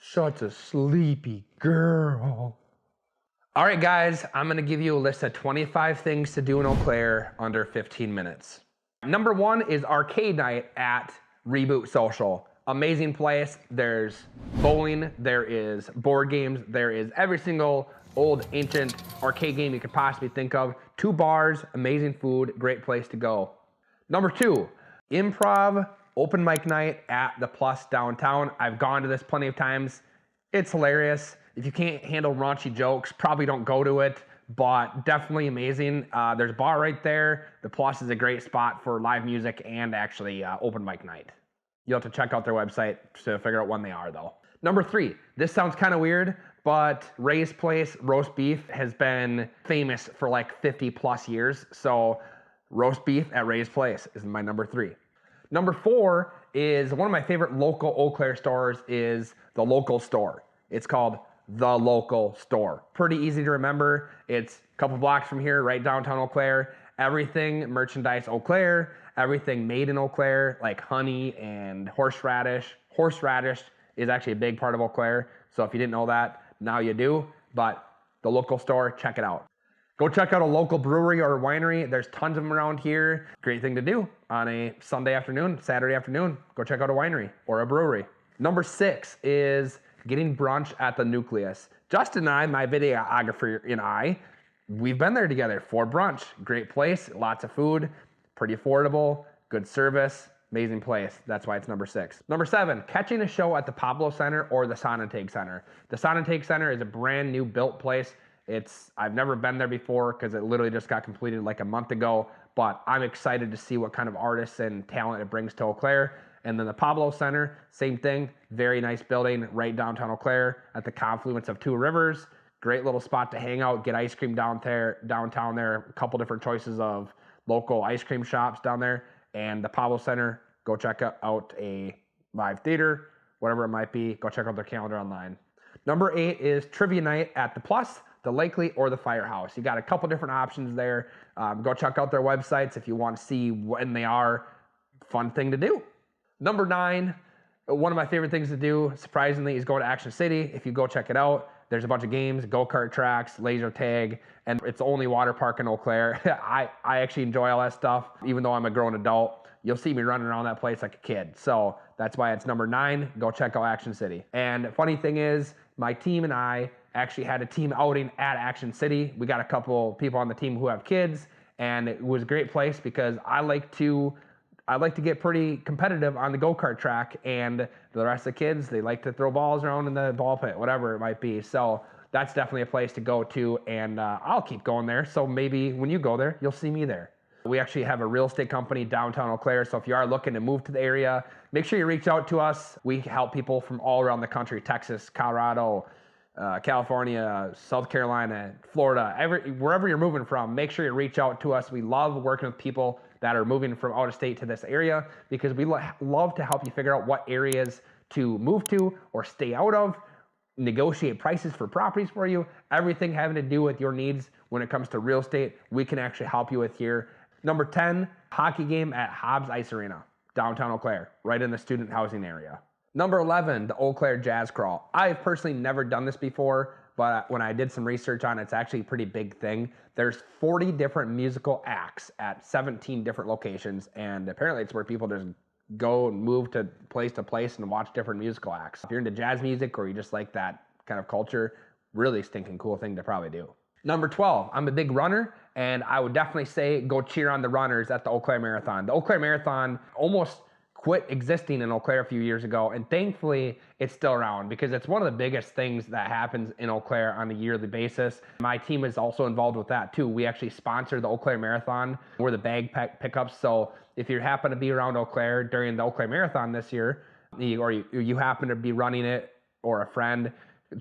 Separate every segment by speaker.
Speaker 1: Such a sleepy girl. All right, guys, I'm gonna give you a list of 25 things to do in Eau Claire under 15 minutes. Number one is arcade night at Reboot Social. Amazing place. There's bowling, there is board games, there is every single old ancient arcade game you could possibly think of. 2 bars, amazing food, great place to go. Number 2, improv open mic night at the Plus downtown. I've gone to this plenty of times. It's hilarious. If you can't handle raunchy jokes, probably don't go to it, but definitely amazing. There's a bar right there. The Plus is a great spot for live music and actually open mic night. You'll have to check out their website to figure out when they are, though. Number 3, this sounds kind of weird, but Ray's Place roast beef has been famous for like 50 plus years. So roast beef at Ray's Place is my number 3. Number 4 is one of my favorite local Eau Claire stores is the Local Store. It's called The Local Store. Pretty easy to remember. It's a couple blocks from here, right downtown Eau Claire. Everything merchandise Eau Claire, everything made in Eau Claire, like honey and horseradish. Horseradish is actually a big part of Eau Claire. So if you didn't know that, now you do. But the Local Store, check it out. Go check out a local brewery or winery. There's tons of them around here. Great thing to do on a Sunday afternoon, Saturday afternoon. Go check out a winery or a brewery. Number 6 is getting brunch at the Nucleus. Justin and I, my videographer and I, we've been there together for brunch. Great place, lots of food, pretty affordable, good service, amazing place. That's why it's number 6. Number 7, catching a show at the Pablo Center or the Sonantag Center. The Sonantag Center is a brand new built place. I've never been there before because it literally just got completed like a month ago, but I'm excited to see what kind of artists and talent it brings to Eau Claire. And then the Pablo Center, same thing, very nice building right downtown Eau Claire at the confluence of 2 rivers. Great little spot to hang out, get ice cream downtown there. A couple different choices of local ice cream shops down there. And the Pablo Center, go check out a live theater, whatever it might be. Go check out their calendar online. Number 8 is trivia night at the Plus, the Lakely, or the Firehouse. You got a couple different options there. Go check out their websites if you want to see when they are. Fun thing to do. Number 9, one of my favorite things to do, surprisingly, is go to Action City. If you go check it out, there's a bunch of games, go-kart tracks, laser tag, and it's the only water park in Eau Claire. I actually enjoy all that stuff, even though I'm a grown adult. You'll see me running around that place like a kid. So that's why it's number 9. Go check out Action City. And funny thing is, my team and I actually had a team outing at Action City. We got a couple people on the team who have kids, and it was a great place because I like to get pretty competitive on the go-kart track, and the rest of the kids, they like to throw balls around in the ball pit, whatever it might be. So that's definitely a place to go to, and I'll keep going there. So maybe when you go there, you'll see me there. We actually have a real estate company downtown Eau Claire, so if you are looking to move to the area, make sure you reach out to us. We help people from all around the country, Texas, Colorado, California, South Carolina, Florida, wherever you're moving from, make sure you reach out to us. We love working with people that are moving from out of state to this area because we love to help you figure out what areas to move to or stay out of, negotiate prices for properties for you, everything having to do with your needs when it comes to real estate, we can actually help you with here. Number 10, hockey game at Hobbs Ice Arena, downtown Eau Claire, right in the student housing area. Number 11, the Eau Claire Jazz Crawl. I've personally never done this before, but when I did some research on it, it's actually a pretty big thing. There's 40 different musical acts at 17 different locations, and apparently it's where people just go and move to place and watch different musical acts. If you're into jazz music or you just like that kind of culture, really stinking cool thing to probably do. Number 12, I'm a big runner, and I would definitely say go cheer on the runners at the Eau Claire Marathon. The Eau Claire Marathon almost quit existing in Eau Claire a few years ago, and thankfully it's still around because it's one of the biggest things that happens in Eau Claire on a yearly basis. My team is also involved with that too. We actually sponsor the Eau Claire Marathon. We're the bag pickups, so if you happen to be around Eau Claire during the Eau Claire Marathon this year, or you happen to be running it or a friend,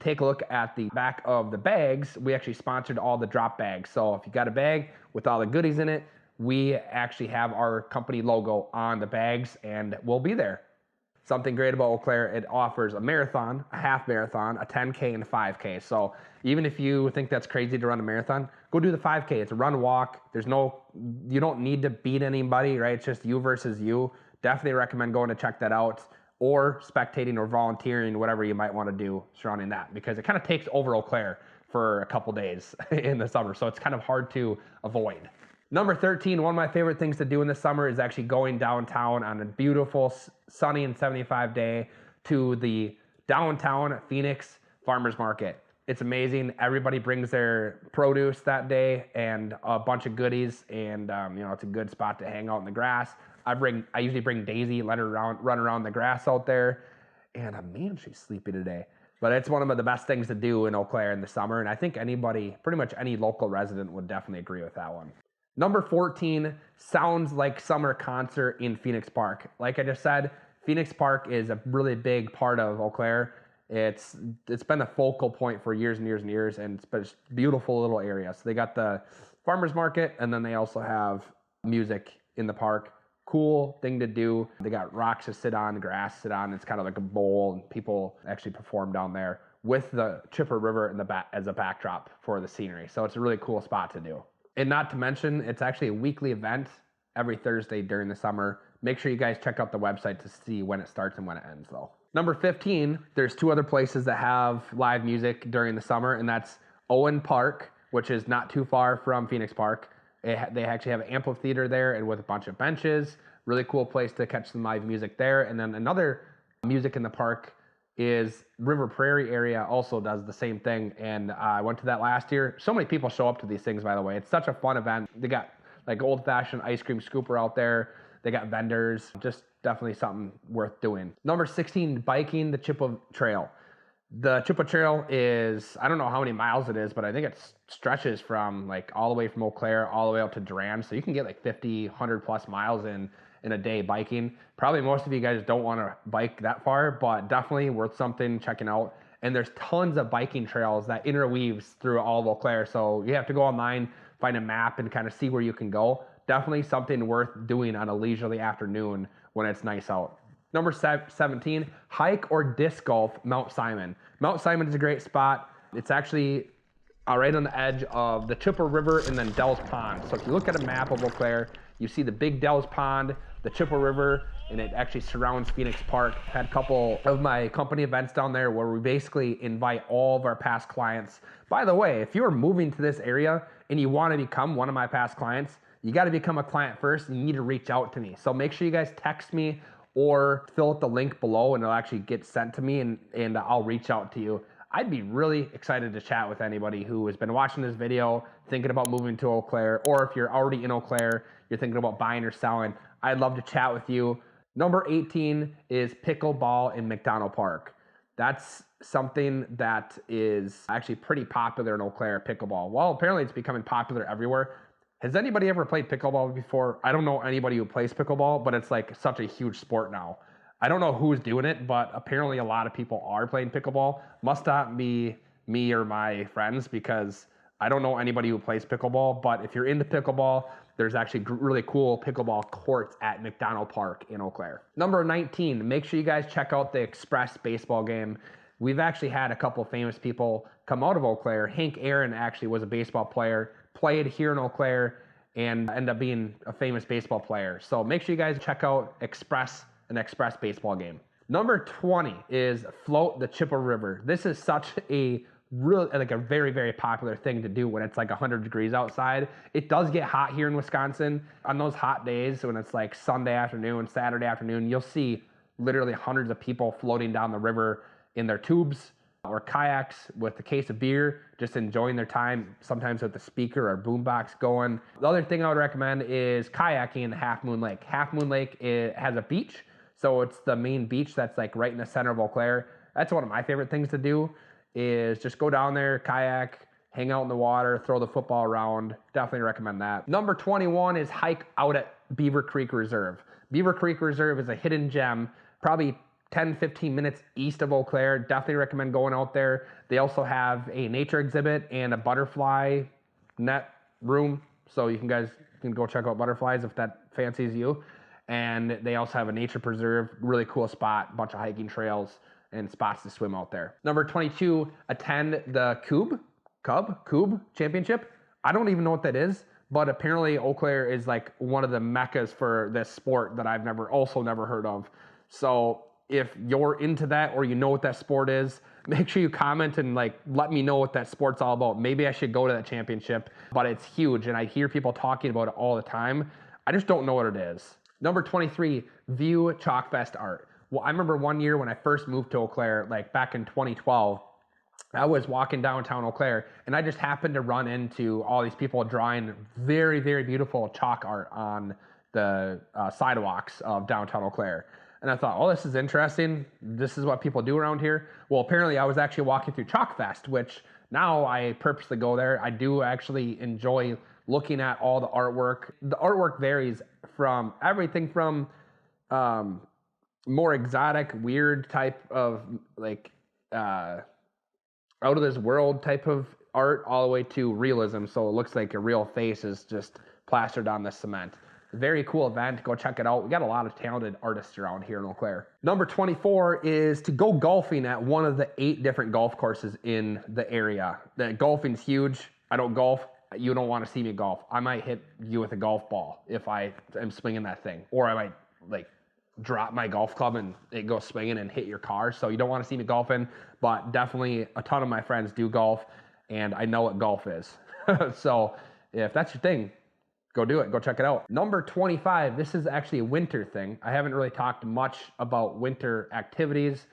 Speaker 1: take a look at the back of the bags. We actually sponsored all the drop bags. So if you got a bag with all the goodies in it, we actually have our company logo on the bags and we'll be there. Something great about Eau Claire, it offers a marathon, a half marathon, a 10K, and a 5K. So even if you think that's crazy to run a marathon, go do the 5K. It's a run walk. You don't need to beat anybody, right? It's just you versus you. Definitely recommend going to check that out. or spectating or volunteering, whatever you might want to do surrounding that, because it kind of takes over Eau Claire for a couple days in the summer. So it's kind of hard to avoid. Number 13, one of my favorite things to do in the summer is actually going downtown on a beautiful, sunny and 75 day to the downtown Phoenix Farmers Market. It's amazing. Everybody brings their produce that day and a bunch of goodies, and it's a good spot to hang out in the grass. I usually bring Daisy, let her run around the grass out there, and man, she's sleepy today. But it's one of the best things to do in Eau Claire in the summer, and I think anybody, pretty much any local resident, would definitely agree with that one. Number 14 sounds like summer concert in Phoenix Park. Like I just said, Phoenix Park is a really big part of Eau Claire. It's been a focal point for years and years and years, and it's been a beautiful little area. So they got the farmers market, and then they also have music in the park. Cool thing to do. They got rocks to sit on, grass to sit on. It's kind of like a bowl, and people actually perform down there with the Chipper River in the back as a backdrop for the scenery. So it's a really cool spot to do. And not to mention, it's actually a weekly event every Thursday during the summer. Make sure you guys check out the website to see when it starts and when it ends, though. Number 15, there's two other places that have live music during the summer, and that's Owen Park, which is not too far from Phoenix Park. They actually have an amphitheater there and with a bunch of benches. Really cool place to catch some live music there. And then another music in the park is River Prairie area also does the same thing, and I went to that last year. So many people show up to these things, by the way. It's such a fun event. They got like old-fashioned ice cream scooper out there. They got vendors. Just definitely something worth doing. Number 16, biking the Chippewa Trail. The Chippewa Trail is, I don't know how many miles it is, but I think it stretches from like all the way from Eau Claire all the way up to Durand. So you can get like 50, 100 plus miles in a day biking. Probably most of you guys don't want to bike that far, but definitely worth something checking out. And there's tons of biking trails that interweaves through all of Eau Claire. So you have to go online, find a map, and kind of see where you can go. Definitely something worth doing on a leisurely afternoon when it's nice out. Number 17, hike or disc golf Mount Simon. Mount Simon is a great spot. It's actually right on the edge of the Chippewa River and then Dells Pond. So if you look at a map of Eau Claire, you see the big Dells Pond, the Chippewa River, and it actually surrounds Phoenix Park. Had a couple of my company events down there where we basically invite all of our past clients. By the way, if you're moving to this area and you want to become one of my past clients, you got to become a client first, and you need to reach out to me. So make sure you guys text me or fill out the link below, and it'll actually get sent to me, and I'll reach out to you. I'd be really excited to chat with anybody who has been watching this video, thinking about moving to Eau Claire, or if you're already in Eau Claire, you're thinking about buying or selling. I'd love to chat with you. Number 18 is pickleball in McDonald Park. That's something that is actually pretty popular in Eau Claire, pickleball. Well, apparently it's becoming popular everywhere. Has anybody ever played pickleball before? I don't know anybody who plays pickleball, but it's like such a huge sport now. I don't know who's doing it, but apparently a lot of people are playing pickleball. Must not be me or my friends, because I don't know anybody who plays pickleball. But if you're into pickleball, there's actually really cool pickleball courts at McDonald Park in Eau Claire. Number 19, make sure you guys check out the Express baseball game. We've actually had a couple famous people come out of Eau Claire. Hank Aaron actually was a baseball player, played here in Eau Claire, and ended up being a famous baseball player. So make sure you guys check out an Express baseball game. Number 20 is float the Chippewa River. This is such a very, very popular thing to do when it's like 100 degrees outside. It does get hot here in Wisconsin. On those hot days when it's like Sunday afternoon, Saturday afternoon, you'll see literally hundreds of people floating down the river in their tubes or kayaks with a case of beer, just enjoying their time, sometimes with the speaker or boombox going. The other thing I would recommend is kayaking in Half Moon Lake. Half Moon Lake has a beach, so it's the main beach that's like right in the center of Eau Claire. That's one of my favorite things to do, is just go down there, kayak, hang out in the water, throw the football around. Definitely recommend that. Number 21 is hike out at Beaver Creek Reserve. Beaver Creek Reserve is a hidden gem, probably 10-15 minutes east of Eau Claire. Definitely recommend going out there. They also have a nature exhibit and a butterfly net room, so you guys can go check out butterflies if that fancies you. And they also have a nature preserve, really cool spot, bunch of hiking trails and spots to swim out there. Number 22, attend the Cube Championship. I don't even know what that is, but apparently Eau Claire is like one of the meccas for this sport that I've never heard of. So if you're into that or you know what that sport is, make sure you comment and like let me know what that sport's all about. Maybe I should go to that championship, but it's huge and I hear people talking about it all the time. I just don't know what it is. Number 23, view Chalkfest art. Well, I remember one year when I first moved to Eau Claire, like back in 2012, I was walking downtown Eau Claire and I just happened to run into all these people drawing very, very beautiful chalk art on the sidewalks of downtown Eau Claire. And I thought, oh, this is interesting. This is what people do around here. Well, apparently I was actually walking through Chalkfest, which now I purposely go there. I do actually enjoy looking at all the artwork. The artwork varies from everything from more exotic, weird type of like out of this world type of art all the way to realism. So it looks like a real face is just plastered on the cement. Very cool event. Go check it out. We got a lot of talented artists around here in Eau Claire. Number 24 is to go golfing at one of the 8 different golf courses in the area. The golfing's huge. I don't golf. You don't want to see me golf. I might hit you with a golf ball if I am swinging that thing. Or I might like drop my golf club and it goes swinging and hit your car. So you don't want to see me golfing, but definitely a ton of my friends do golf and I know what golf is. So if that's your thing, go do it. Go check it out. Number 25, this is actually a winter thing. I haven't really talked much about winter activities.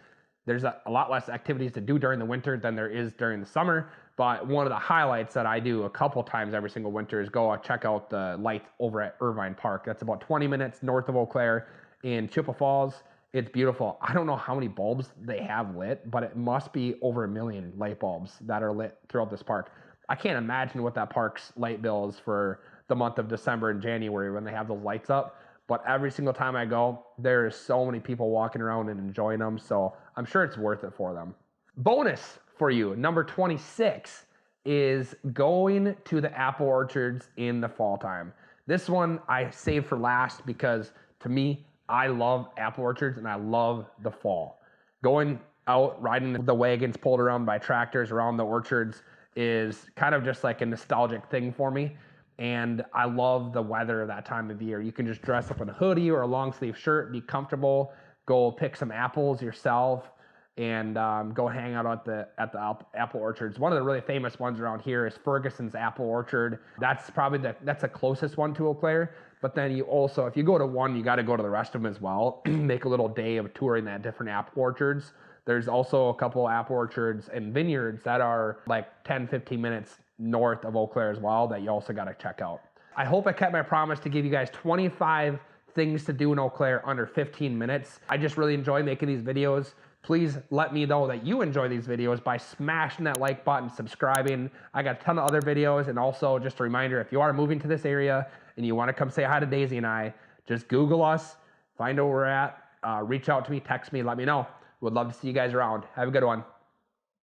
Speaker 1: There's a lot less activities to do during the winter than there is during the summer. But one of the highlights that I do a couple times every single winter is go check out the lights over at Irvine Park. That's about 20 minutes north of Eau Claire in Chippewa Falls. It's beautiful. I don't know how many bulbs they have lit, but it must be over 1 million light bulbs that are lit throughout this park. I can't imagine what that park's light bill is for the month of December and January when they have those lights up. But every single time I go, there's so many people walking around and enjoying them. So I'm sure it's worth it for them. Bonus for you, number 26 is going to the apple orchards in the fall time. This one I saved for last because to me, I love apple orchards and I love the fall. Going out, riding the wagons pulled around by tractors around the orchards is kind of just like a nostalgic thing for me. And I love the weather that time of year. You can just dress up in a hoodie or a long sleeve shirt, be comfortable, go pick some apples yourself, and go hang out at the apple orchards. One of the really famous ones around here is Ferguson's Apple Orchard. That's probably the closest one to Eau Claire. But then you also, if you go to one, you got to go to the rest of them as well. Make a little day of touring that different apple orchards. There's also a couple apple orchards and vineyards that are like 10, 15 minutes north of Eau Claire as well that you also got to check out. I hope I kept my promise to give you guys 25 things to do in Eau Claire under 15 minutes. I just really enjoy making these videos. Please let me know that you enjoy these videos by smashing that like button, subscribing. I got a ton of other videos, and also just a reminder, if you are moving to this area and you want to come say hi to Daisy and I, just Google us, find out where we're at, reach out to me, text me, let me know. Would love to see you guys around. Have a good one.